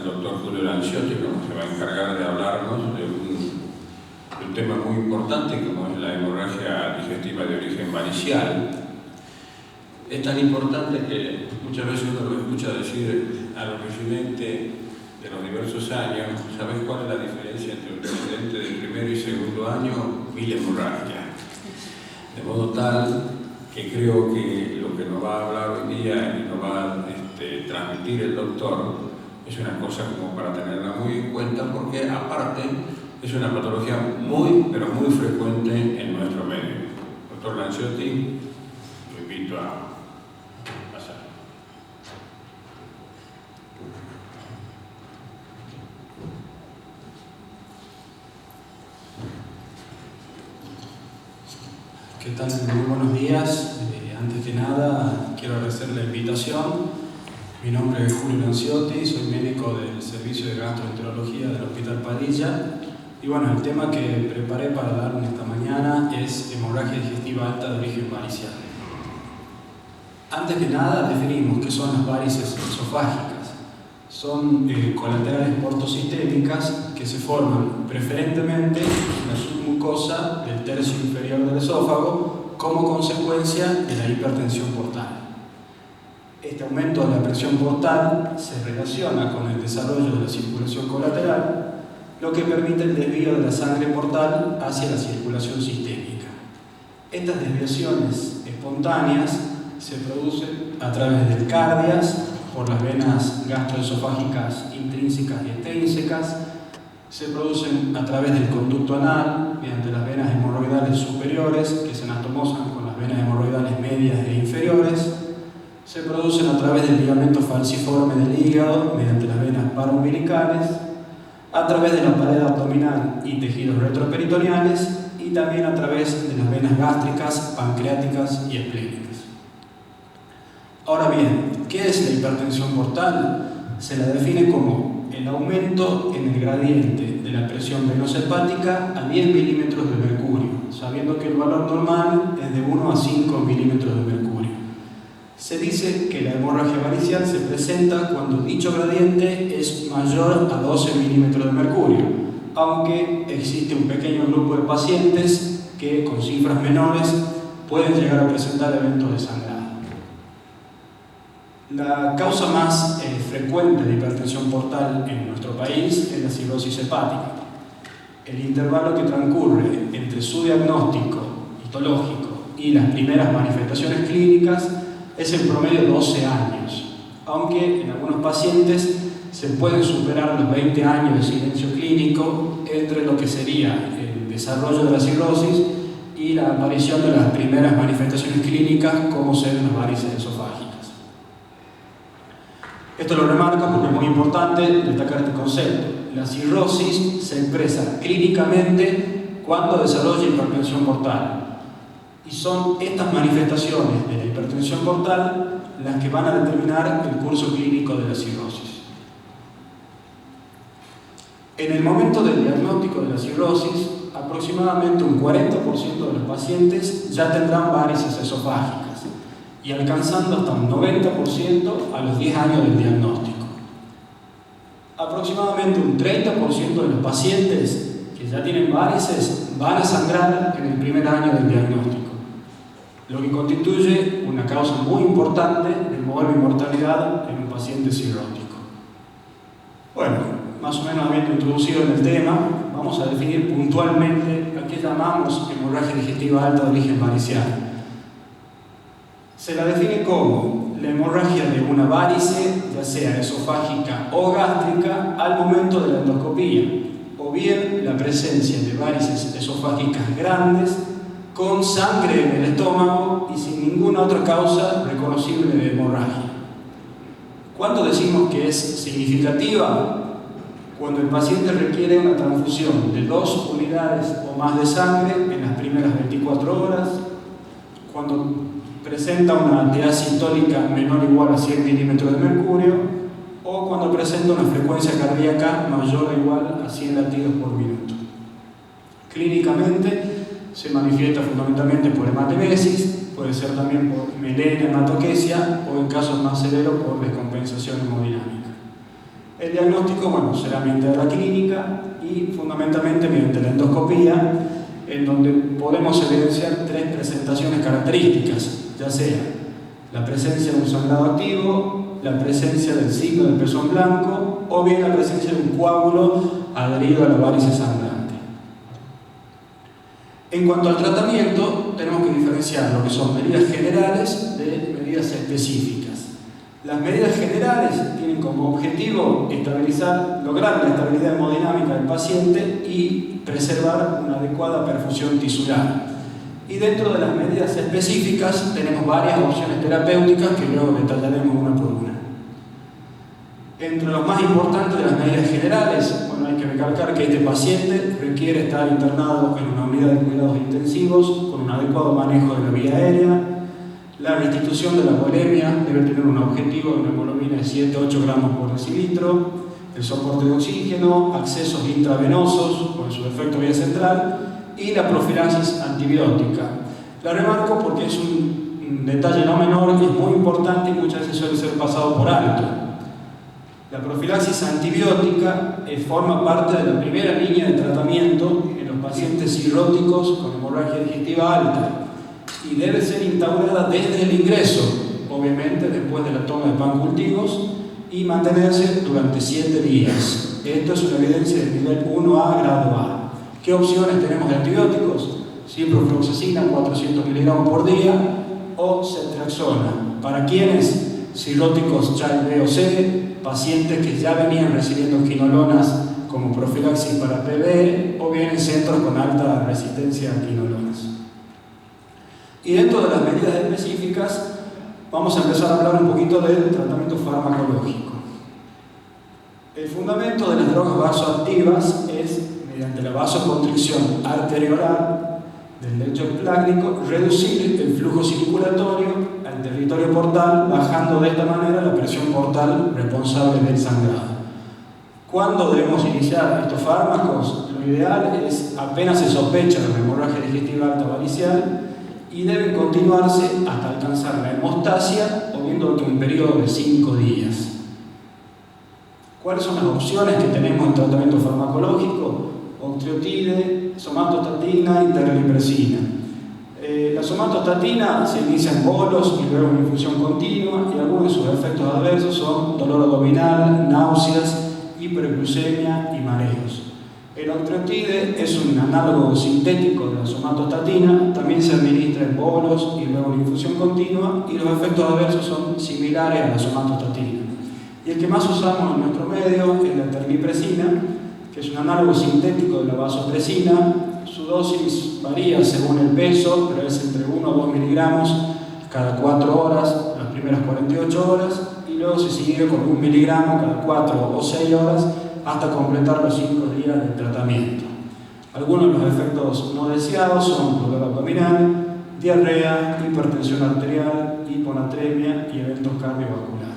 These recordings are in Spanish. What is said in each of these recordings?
el doctor Julio Lanciotti, que se va a encargar de hablarnos de un tema muy importante como es la hemorragia digestiva de origen varicial. Es tan importante que muchas veces uno lo escucha decir a los residentes de los diversos años: ¿sabes cuál es la diferencia entre un residente de primer y segundo año? 1000 hemorragias. De modo tal que creo que lo que nos va a hablar hoy día y nos va a transmitir el doctor es una cosa como para tenerla muy en cuenta, porque aparte es una patología muy, pero muy frecuente en nuestro medio. Doctor Lanciotti, lo invito a pasar. ¿Qué tal? Muy buenos días. Antes que nada, quiero agradecer la invitación. Mi nombre es Julio Lanciotti, soy médico del Servicio de Gastroenterología del Hospital Padilla. Y bueno, el tema que preparé para dar esta mañana es hemorragia digestiva alta de origen varicial. Antes que nada, definimos qué son las varices esofágicas. Son colaterales portosistémicas que se forman preferentemente en la submucosa del tercio inferior del esófago como consecuencia de la hipertensión portal. Este aumento de la presión portal se relaciona con el desarrollo de la circulación colateral, lo que permite el desvío de la sangre portal hacia la circulación sistémica. Estas desviaciones espontáneas se producen a través del cardias, por las venas gastroesofágicas intrínsecas y extrínsecas, se producen a través del conducto anal, mediante las venas hemorroidales superiores, que se anatomosan con las venas hemorroidales medias e inferiores, se producen a través del ligamento falciforme del hígado, mediante las venas paraumbilicales, a través de la pared abdominal y tejidos retroperitoneales, y también a través de las venas gástricas, pancreáticas y esplénicas. Ahora bien, ¿qué es la hipertensión portal? Se la define como el aumento en el gradiente de la presión venosa hepática a 10 milímetros de mercurio, sabiendo que el valor normal es de 1 a 5 milímetros de mercurio. Se dice que la hemorragia varicial se presenta cuando dicho gradiente es mayor a 12 milímetros de mercurio, aunque existe un pequeño grupo de pacientes que con cifras menores pueden llegar a presentar eventos de sangrado. La causa más frecuente de hipertensión portal en nuestro país es la cirrosis hepática. El intervalo que transcurre entre su diagnóstico histológico y las primeras manifestaciones clínicas es en promedio 12 años, aunque en algunos pacientes se pueden superar los 20 años de silencio clínico entre lo que sería el desarrollo de la cirrosis y la aparición de las primeras manifestaciones clínicas, como ser las varices esofágicas. Esto lo remarco porque es muy importante destacar este concepto. La cirrosis se expresa clínicamente cuando desarrolla hipertensión portal. Y son estas manifestaciones de la hipertensión portal las que van a determinar el curso clínico de la cirrosis. En el momento del diagnóstico de la cirrosis, aproximadamente un 40% de los pacientes ya tendrán varices esofágicas, y alcanzando hasta un 90% a los 10 años del diagnóstico. Aproximadamente un 30% de los pacientes que ya tienen varices van a sangrar en el primer año del diagnóstico, lo que constituye una causa muy importante de mortalidad en un paciente cirrótico. Bueno, más o menos habiendo introducido en el tema, vamos a definir puntualmente a qué llamamos hemorragia digestiva alta de origen varicial. Se la define como la hemorragia de una varice, ya sea esofágica o gástrica, al momento de la endoscopía, o bien la presencia de varices esofágicas grandes con sangre en el estómago y sin ninguna otra causa reconocible de hemorragia. ¿Cuándo decimos que es significativa? Cuando el paciente requiere una transfusión de 2 unidades o más de sangre en las primeras 24 horas, cuando presenta una alteración sistólica menor o igual a 100 milímetros de mercurio, o cuando presenta una frecuencia cardíaca mayor o igual a 100 latidos por minuto. Clínicamente se manifiesta fundamentalmente por hematemesis, puede ser también por melena hematoquesia o en casos más severos por descompensación hemodinámica. El diagnóstico, bueno, será mediante la clínica y fundamentalmente mediante la endoscopía, en donde podemos evidenciar 3 presentaciones características, ya sea la presencia de un sangrado activo, la presencia del signo del pezón blanco o bien la presencia de un coágulo adherido a la varice sangrante. En cuanto al tratamiento, tenemos que diferenciar lo que son medidas generales de medidas específicas. Las medidas generales tienen como objetivo lograr la estabilidad hemodinámica del paciente y preservar una adecuada perfusión tisular. Y dentro de las medidas específicas tenemos varias opciones terapéuticas que luego detallaremos una por una. Entre los más importantes de las medidas generales, bueno, hay que recalcar que este paciente requiere estar internado en una unidad de cuidados intensivos con un adecuado manejo de la vía aérea. La restitución de la volemia debe tener un objetivo de una hemoglobina de 7-8 gramos por decilitro, el soporte de oxígeno, accesos intravenosos con su efecto vía central y la profilaxis antibiótica. La remarco porque es un detalle no menor y es muy importante y muchas veces suele ser pasado por alto. La profilaxis antibiótica forma parte de la primera línea de tratamiento en los pacientes cirróticos con hemorragia digestiva alta y debe ser instaurada desde el ingreso, obviamente después de la toma de pancultivos, y mantenerse durante 7 días. Esto es una evidencia de nivel 1A, grado A. ¿Qué opciones tenemos de antibióticos? Ciprofloxacina, 400 miligramos por día, o ceftriaxona. ¿Para quiénes? Cirróticos Child B o C, pacientes que ya venían recibiendo quinolonas como profilaxis para PB, o bien en centros con alta resistencia a quinolonas. Y dentro de las medidas específicas, vamos a empezar a hablar un poquito del tratamiento farmacológico. El fundamento de las drogas vasoactivas es, mediante la vasoconstricción arteriolar del lecho esplácnico, reducir el flujo circulatorio al territorio portal, bajando de esta manera la presión portal responsable del sangrado. ¿Cuándo debemos iniciar estos fármacos? Lo ideal es apenas se sospecha de una hemorragia digestiva alta varicial y deben continuarse hasta alcanzar la hemostasia o bien durante un periodo de 5 días. ¿Cuáles son las opciones que tenemos en tratamiento farmacológico? Octreotide, somatostatina y terlipresina. La somatostatina se inicia en bolos y luego en infusión continua y algunos de sus efectos adversos son dolor abdominal, náuseas, hiperglucemia y mareos. El octreotide es un análogo sintético de la somatostatina, también se administra en bolos y luego en infusión continua y los efectos adversos son similares a la somatostatina. Y el que más usamos en nuestro medio es la terlipresina, que es un análogo sintético de la vasopresina. Su dosis varía según el peso, pero es entre 1 o 2 miligramos cada 4 horas, las primeras 48 horas, y luego se sigue con 1 miligramo cada 4 o 6 horas hasta completar los 5 días de tratamiento. Algunos de los efectos no deseados son dolor abdominal, diarrea, hipertensión arterial, hiponatremia y eventos cardiovasculares.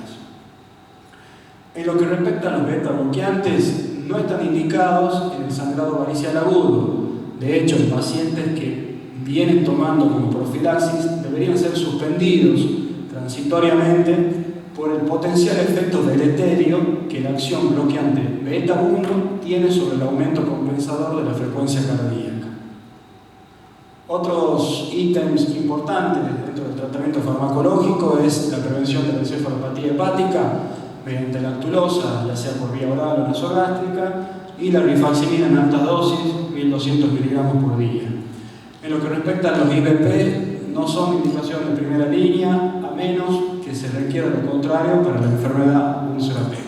En lo que respecta a los beta-bloqueantes, no están indicados en el sangrado varicial agudo. De hecho, en pacientes que vienen tomando como profilaxis deberían ser suspendidos transitoriamente por el potencial efecto deleterio que la acción bloqueante beta-1 tiene sobre el aumento compensador de la frecuencia cardíaca. Otros ítems importantes dentro del tratamiento farmacológico es la prevención de la encefalopatía hepática mediante lactulosa, ya sea por vía oral o nasogástrica, y la rifaximirina en altas dosis, 1200 miligramos por día. En lo que respecta a los IBP, no son indicación de primera línea, a menos que se requiera lo contrario para la enfermedad ulcerapéptica.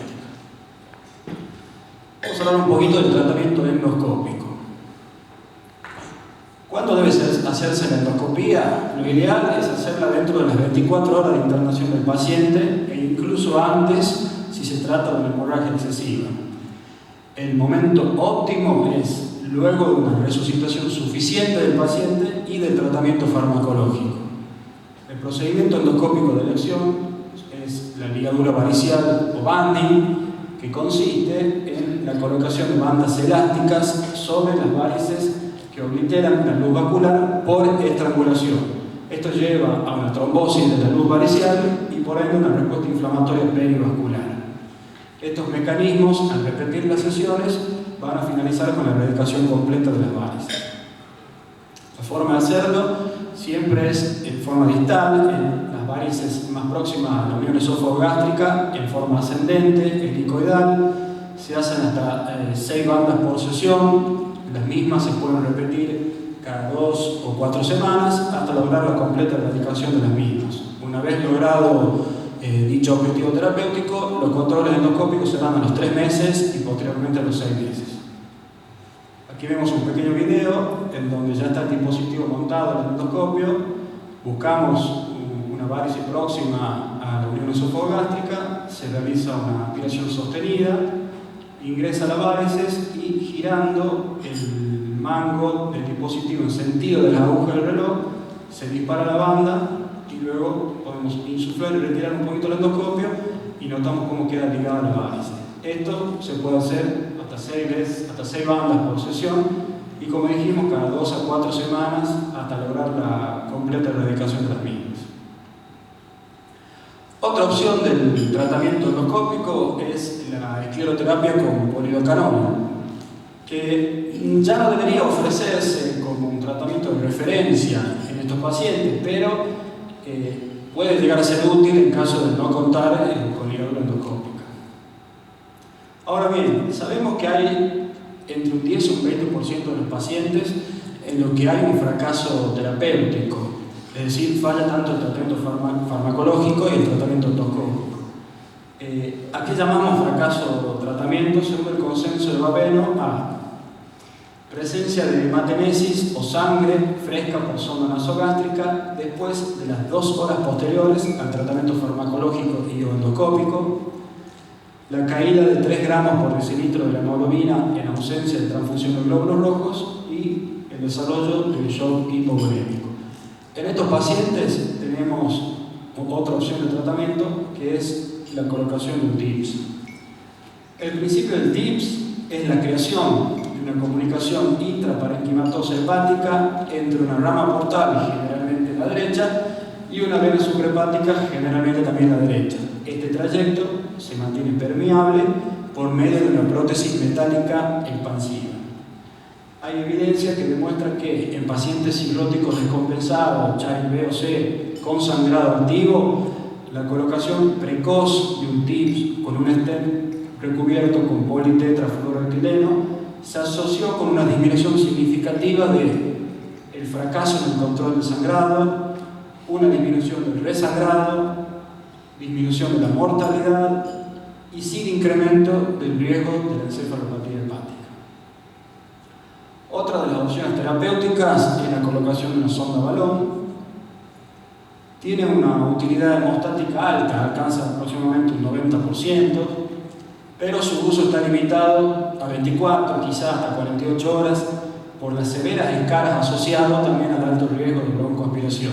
Vamos a hablar un poquito del tratamiento endoscópico. ¿Cuándo debe hacerse la endoscopía? Lo ideal es hacerla dentro de las 24 horas de internación del paciente e incluso antes si se trata de una hemorragia excesiva. El momento óptimo es luego de una resucitación suficiente del paciente y del tratamiento farmacológico. El procedimiento endoscópico de elección es la ligadura varicial o banding, que consiste en la colocación de bandas elásticas sobre las varices que obliteran la luz vacular por estrangulación. Esto lleva a una trombosis de la luz varicial y por ende una respuesta inflamatoria perivascular. Estos mecanismos, al repetir las sesiones, van a finalizar con la erradicación completa de las varices. La forma de hacerlo siempre es en forma distal, en las varices más próximas a la unión esófago-gástrica, en forma ascendente, helicoidal. Se hacen hasta 6 bandas por sesión. Las mismas se pueden repetir cada 2 o 4 semanas hasta lograr la completa erradicación de las mismas. Una vez logrado dicho objetivo terapéutico, los controles endoscópicos se dan a los 3 meses y posteriormente a los 6 meses. Aquí vemos un pequeño video en donde ya está el dispositivo montado en el endoscopio. Buscamos una varice próxima a la unión esófago-gástrica, se realiza una aspiración sostenida, ingresa la varices y girando el mango del dispositivo en sentido de la aguja del reloj, se dispara la banda y luego podemos insuflar y retirar un poquito el endoscopio y notamos cómo queda ligada la varice. Esto se puede hacer hasta 6 bandas por sesión y, como dijimos, cada 2 a 4 semanas hasta lograr la completa erradicación de las mismas. Otra opción del tratamiento endoscópico es la escleroterapia con polidocanol, que ya no debería ofrecerse como un tratamiento de referencia en estos pacientes, pero puede llegar a ser útil en caso de no contar con ligadura endoscópica. Ahora bien, sabemos que hay entre un 10 y un 20% de los pacientes en los que hay un fracaso terapéutico, es decir, falla tanto el tratamiento farmacológico y el tratamiento endoscópico. ¿A qué llamamos fracaso tratamiento? Según el consenso de Baveno, a presencia de hematemesis o sangre fresca por sonda nasogástrica después de las 2 horas posteriores al tratamiento farmacológico y o endoscópico, la caída de 3 gramos por decilitro de la hemoglobina en ausencia de transfusión de glóbulos rojos y el desarrollo del shock hipovolémico. En estos pacientes tenemos otra opción de tratamiento que es la colocación de un TIPS. El principio del TIPS es la creación de una comunicación intraparenquimatosa hepática entre una rama portal, generalmente la derecha, y una vena suprahepática, generalmente también la derecha. Este trayecto se mantiene permeable por medio de una prótesis metálica expansiva. Hay evidencia que demuestra que en pacientes cirróticos descompensados, Child B o C, con sangrado activo, la colocación precoz de un TIPS con un stent recubierto con politetrafluoroetileno se asoció con una disminución significativa del fracaso en el control del sangrado, una disminución del resangrado, disminución de la mortalidad y sin incremento del riesgo de la encefalopatía hepática. Otra de las opciones terapéuticas es la colocación de una sonda balón. Tiene una utilidad hemostática alta, alcanza aproximadamente un 90%, pero su uso está limitado a 24, quizás hasta 48 horas, por las severas escaras asociadas también al alto riesgo de broncoaspiración.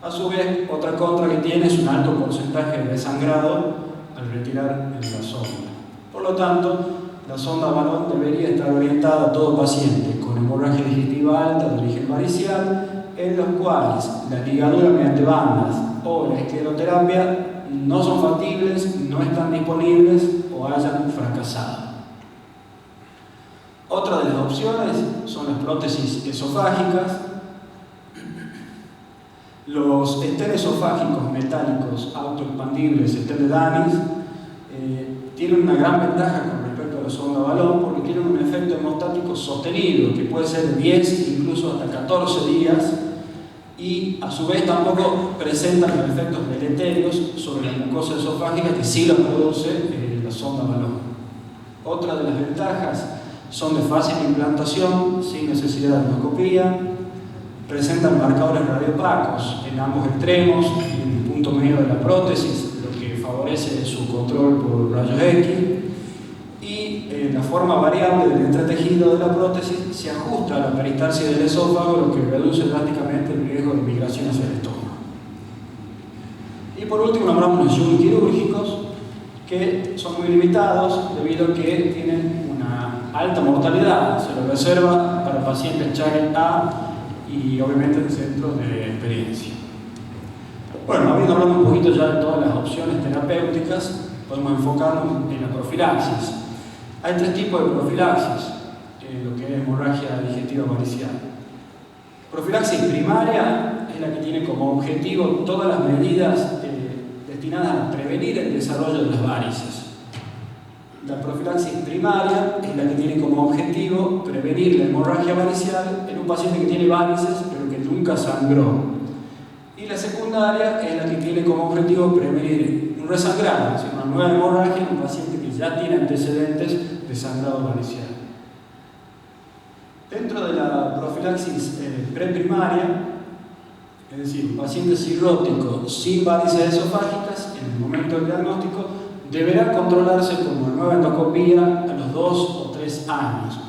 A su vez, otra contra que tiene es un alto porcentaje de desangrado al retirar la sonda. Por lo tanto, la sonda balón debería estar orientada a todo paciente con hemorragia digestiva alta de origen varicial, en los cuales la ligadura mediante bandas o la escleroterapia no son factibles, no están disponibles o hayan fracasado. Otra de las opciones son las prótesis esofágicas. Los stents esofágicos metálicos autoexpandibles, stent de Danis, tienen una gran ventaja con respecto a la sonda balón porque tienen un efecto hemostático sostenido que puede ser de 10, incluso hasta 14 días, y a su vez tampoco presentan los efectos deleterios sobre la mucosa esofágica que sí los produce la sonda balón. Otra de las ventajas son de fácil implantación, sin necesidad de endoscopía, presentan marcadores radiopacos en ambos extremos y en el punto medio de la prótesis, lo que favorece su control por rayos X, y la forma variable del entretejido de la prótesis se ajusta a la peristalsis del esófago, lo que reduce drásticamente el riesgo de migración hacia el estómago. Y por último nombramos los shunt quirúrgicos, que son muy limitados debido a que tienen una alta mortalidad. Se lo reserva para pacientes Child A y obviamente en centros de experiencia. Bueno, habiendo hablado un poquito ya de todas las opciones terapéuticas, podemos enfocarnos en la profilaxis. Hay tres tipos de profilaxis en lo que es hemorragia digestiva varicial. Profilaxis primaria es la que tiene como objetivo todas las medidas destinadas a prevenir el desarrollo de las varices. La profilaxis primaria es la que tiene como objetivo prevenir la hemorragia varicial en un paciente que tiene varices pero que nunca sangró. Y la secundaria es la que tiene como objetivo prevenir un resangrado, es decir, una nueva hemorragia en un paciente que ya tiene antecedentes de sangrado varicial. Dentro de la profilaxis preprimaria, es decir, un paciente cirrótico sin varices esofágicas, en el momento del diagnóstico, deberá controlarse con una nueva endoscopía a los 2 o 3 años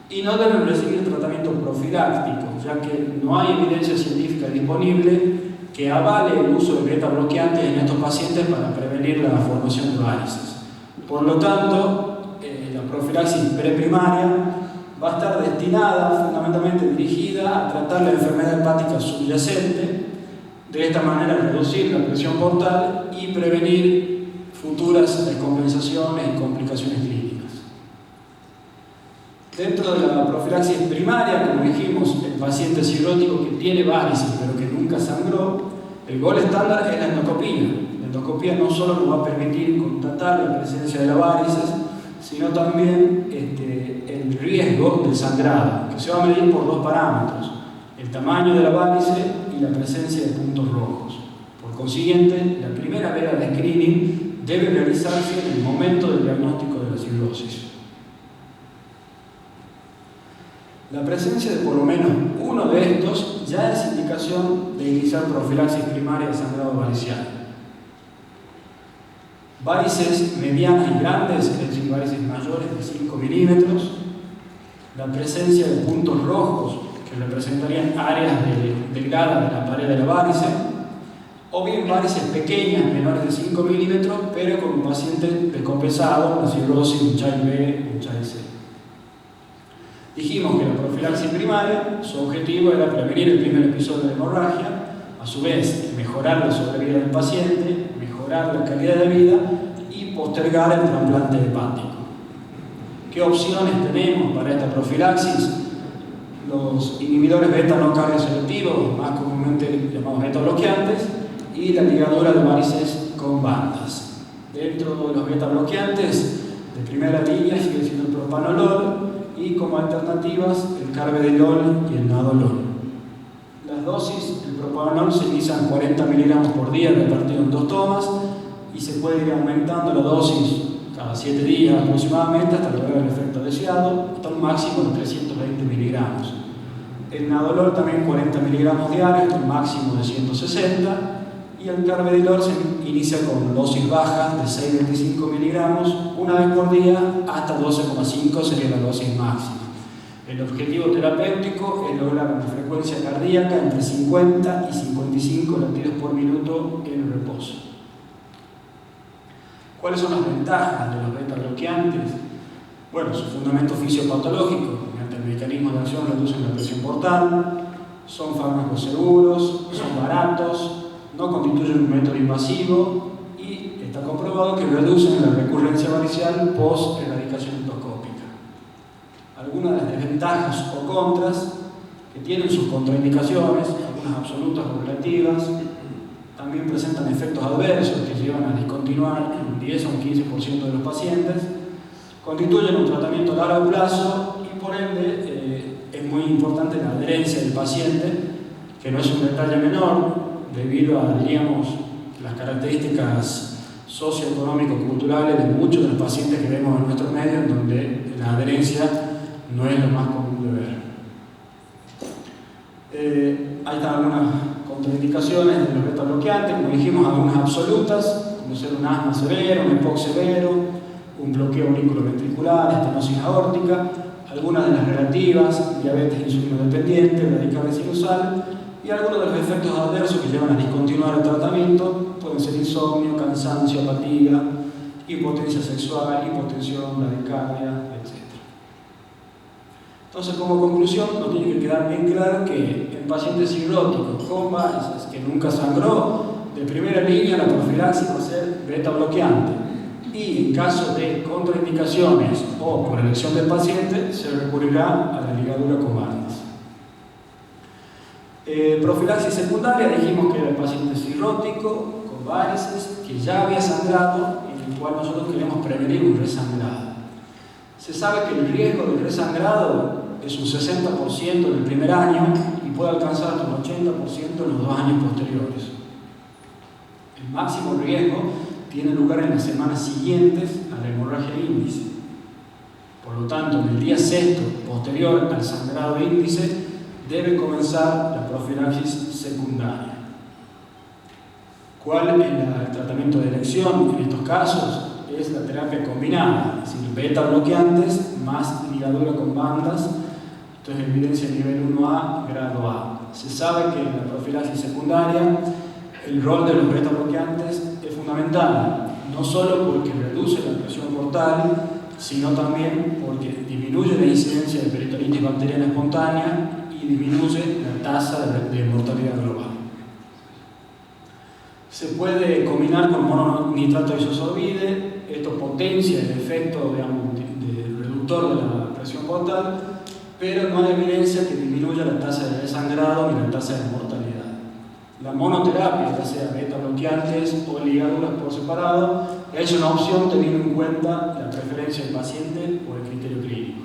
y no deben recibir tratamiento profiláctico, ya que no hay evidencia científica disponible que avale el uso de beta bloqueantes en estos pacientes para prevenir la formación de varices. Por lo tanto, la profilaxis preprimaria va a estar destinada, fundamentalmente dirigida a tratar la enfermedad hepática subyacente, de esta manera reducir la presión portal y prevenir futuras descompensaciones y complicaciones clínicas. Dentro de la profilaxis primaria, como dijimos, el paciente cirrótico que tiene varices pero que nunca sangró, el gol estándar es la endoscopía. La endoscopía no solo nos va a permitir constatar la presencia de las varices, sino también el riesgo del sangrado, que se va a medir por 2 parámetros: el tamaño de la varice y la presencia de puntos rojos. Por consiguiente, la primera veda de screening debe realizarse en el momento del diagnóstico de la cirrosis. La presencia de por lo menos uno de estos ya es indicación de iniciar profilaxis primaria de sangrado varicial. Varices medianas y grandes, es decir, varices mayores de 5 milímetros, la presencia de puntos rojos que representarían áreas delgadas de la pared de la varice, o bien varices pequeñas, menores de 5 milímetros, pero con un paciente descompensado, una cirrosis, un Child B, un Child C. Dijimos que la profilaxis primaria, su objetivo era prevenir el primer episodio de hemorragia, a su vez mejorar la sobrevida del paciente, mejorar la calidad de vida y postergar el trasplante hepático. ¿Qué opciones tenemos para esta profilaxis? Los inhibidores beta no cardioselectivos, más comúnmente llamados beta bloqueantes, y la ligadura de varices con bandas. Dentro de los beta bloqueantes de primera línea sigue siendo el propanolol, y como alternativas el carvedilol y el nadolol. Las dosis del propanolol se inician 40 miligramos por día repartido en 2 tomas y se puede ir aumentando la dosis cada 7 días aproximadamente hasta lograr el efecto deseado, hasta un máximo de 320 miligramos. El nadolol también 40 miligramos diarios hasta un máximo de 160, y el carvedilol se inicia con dosis bajas de 6,25 miligramos una vez por día hasta 12,5 sería la dosis máxima. El objetivo terapéutico es lograr una frecuencia cardíaca entre 50 y 55 latidos por minuto en el reposo. ¿Cuáles son las ventajas de los beta bloqueantes? Bueno, su fundamento fisiopatológico, mediante el mecanismo de acción reducen la presión portal, son fármacos seguros, son baratos, no constituyen un método invasivo y está comprobado que reducen la recurrencia varicial post-erradicación endoscópica. Algunas de las desventajas o contras que tienen sus contraindicaciones, algunas absolutas o relativas, también presentan efectos adversos que llevan a discontinuar un 10 o un 15% de los pacientes, constituyen un tratamiento a largo plazo y por ende es muy importante la adherencia del paciente, que no es un detalle menor, debido a, diríamos, las características socioeconómico-culturales de muchos de los pacientes que vemos en nuestros medios, en donde la adherencia no es lo más común de ver. Hay algunas contraindicaciones de los beta bloqueantes, como dijimos, algunas absolutas, como ser un asma severo, un EPOC severo, un bloqueo auriculoventricular, estenosis aórtica, algunas de las relativas, diabetes insulino dependiente, radical sinusal, y algunos de los efectos adversos que llevan a discontinuar el tratamiento pueden ser insomnio, cansancio, apatía, impotencia sexual, hipotensión, bradicardia, etc. Entonces, como conclusión, nos tiene que quedar bien claro que en pacientes cirróticos con varices que nunca sangró, de primera línea la profilaxis va a ser beta bloqueante. y en caso de contraindicaciones o por elección del paciente se recurrirá a la ligadura con bandas. Profilaxis secundaria, dijimos que era el paciente cirrótico con varices que ya había sangrado y en el cual nosotros queremos prevenir un resangrado. Se sabe que el riesgo del resangrado es un 60% en el primer año y puede alcanzar hasta un 80% en los 2 años posteriores. El máximo riesgo tiene lugar en las semanas siguientes a la hemorragia índice. Por lo tanto, en el día sexto posterior al sangrado índice debe comenzar la profilaxis secundaria. ¿Cuál es el tratamiento de elección en estos casos? Es la terapia combinada, es decir, beta bloqueantes más ligadura con bandas. Esto es evidencia nivel 1A, grado A. Se sabe que en la profilaxis secundaria el rol de los beta bloqueantes es fundamental, no solo porque reduce la presión portal, sino también porque disminuye la incidencia de peritonitis bacteriana espontánea y disminuye la tasa de mortalidad global. Se puede combinar con mononitrato de isosorbide. Esto potencia el efecto, digamos, de reductor de la presión portal, pero no hay evidencia que disminuya la tasa de desangrado ni la tasa de mortalidad. La monoterapia, ya sea beta bloqueantes o ligaduras por separado, es una opción teniendo en cuenta la preferencia del paciente o el criterio clínico.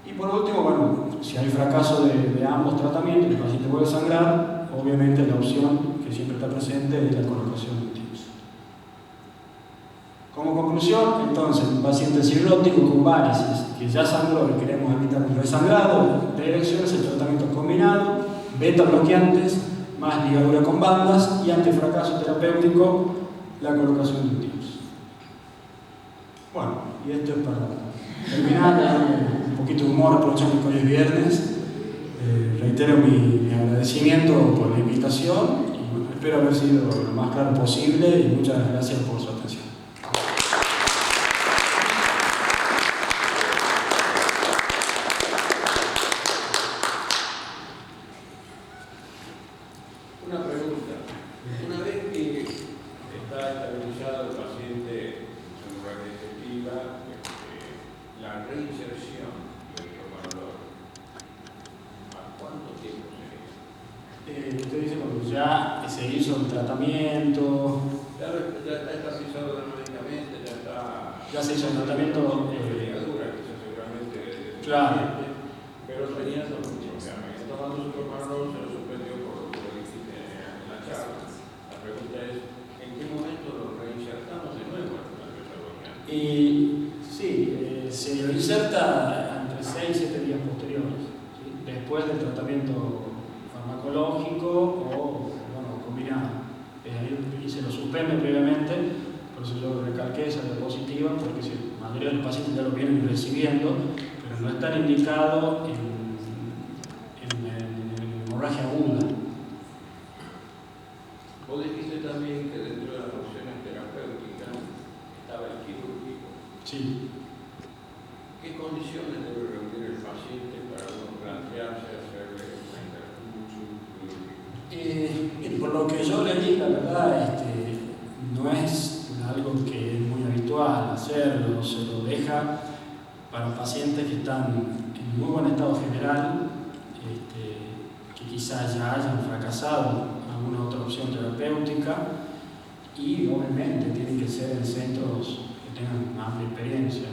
Y por último, bueno, si hay fracaso de ambos tratamientos y el paciente vuelve a sangrar, obviamente la opción que siempre está presente es la colocación de TIPS. Como conclusión, entonces, un paciente cirrótico con varices que ya sangró y queremos evitar un resangrado, de elección es el tratamiento combinado, beta bloqueantes más ligadura con bandas y ante fracaso terapéutico la colocación de TIPS. Bueno, y esto es para terminar, un poquito de humor aprovechando que hoy es viernes. Reitero mi agradecimiento por la invitación y bueno, espero haber sido lo más claro posible y muchas gracias por su atención. Una pregunta. Una vez que está estabilizado el paciente en su hemorragia digestiva, la reinserción del propanolol, ¿a cuánto tiempo sería? Usted dice cuando ya se hizo el tratamiento. Ya está estabilizado medicamente, ya se hizo el tratamiento. Ligadura, quizás seguramente. Claro. Pero tenía tomando su propanolol, se lo suspendió por lo que dijiste en la charla. La pregunta es, ¿en qué momento lo reinsertamos de nuevo al beta bloqueante? Y sí, se lo inserta entre 6 y 7 días posteriores, ¿sí? Después del tratamiento farmacológico o bueno, combinado. Y se lo suspende previamente, por eso yo recalqué esa diapositiva, porque si la mayoría de los pacientes ya lo vienen recibiendo, pero no están indicados en hemorragia aguda. Vos dijiste también que dentro de las opciones terapéuticas estaba el quirúrgico. Sí. ¿Qué condiciones debe reunir el paciente para uno plantearse hacerle una intervención quirúrgica? Por lo que yo leí, la verdad, no es algo que es muy habitual hacerlo, se lo deja para pacientes que están en muy buen estado general, que quizás ya hayan fracasado alguna otra opción terapéutica y obviamente tienen que ser en centros que tengan amplia experiencia.